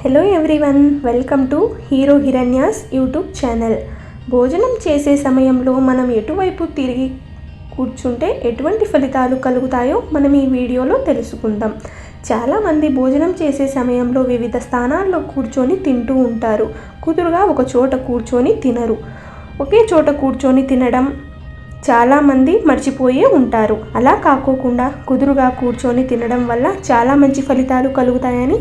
Hello everyone, welcome to hero Hiranya's YouTube channel. భోజనం చేసే సమయంలో మనం ఎటువైపు తిరిగి కూర్చుంటే ఎటువంటి ఫలితాలు కలుగుతాయో మనం ఈ వీడియోలో తెలుసుకుందాం. చాలామంది భోజనం చేసే సమయంలో వివిధ స్థానాల్లో కూర్చొని తింటూ ఉంటారు. కుదురుగా ఒక చోట కూర్చొని తినరు. ఒకే చోట కూర్చొని తినడం చాలామంది మర్చిపోయే ఉంటారు. అలా కాకోకుండా కుదురుగా కూర్చొని తినడం వల్ల చాలా మంచి ఫలితాలు కలుగుతాయని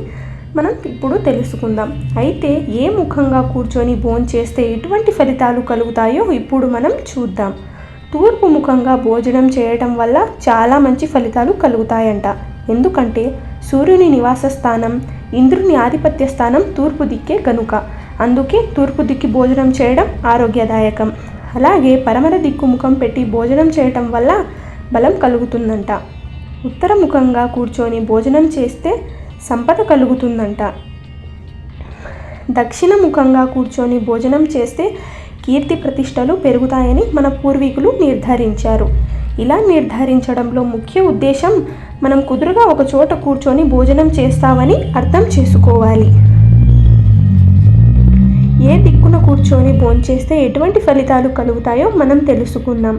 మనం ఇప్పుడు తెలుసుకుందాం. అయితే ఏ ముఖంగా కూర్చొని భోంచేస్తే ఎటువంటి ఫలితాలు కలుగుతాయో ఇప్పుడు మనం చూద్దాం. తూర్పు ముఖంగా భోజనం చేయటం వల్ల చాలా మంచి ఫలితాలు కలుగుతాయంట. ఎందుకంటే సూర్యుని నివాస స్థానం, ఇంద్రుని ఆధిపత్య స్థానం తూర్పు దిక్కే కనుక. అందుకే తూర్పు దిక్కు భోజనం చేయడం ఆరోగ్యదాయకం. అలాగే పరమర దిక్కు ముఖం పెట్టి భోజనం చేయటం వల్ల బలం కలుగుతుందంట. ఉత్తర ముఖంగా కూర్చొని భోజనం చేస్తే సంపద కలుగుతుందంట. దక్షిణ ముఖంగా కూర్చొని భోజనం చేస్తే కీర్తి ప్రతిష్టలు పెరుగుతాయని మన పూర్వీకులు నిర్ధారించారు. ఇలా నిర్ధారించడంలో ముఖ్య ఉద్దేశం మనం కుదురుగా ఒక చోట కూర్చొని భోజనం చేస్తామని అర్థం చేసుకోవాలి. ఏ దిక్కున కూర్చొని భోంచేస్తే ఎటువంటి ఫలితాలు కలుగుతాయో మనం తెలుసుకుందాం.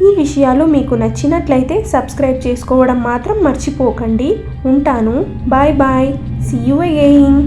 ఈ విషయాలు మీకు నచ్చినట్లయితే సబ్స్క్రైబ్ చేసుకోవడం మాత్రం మర్చిపోకండి. ఉంటాను. Bye bye. See you again.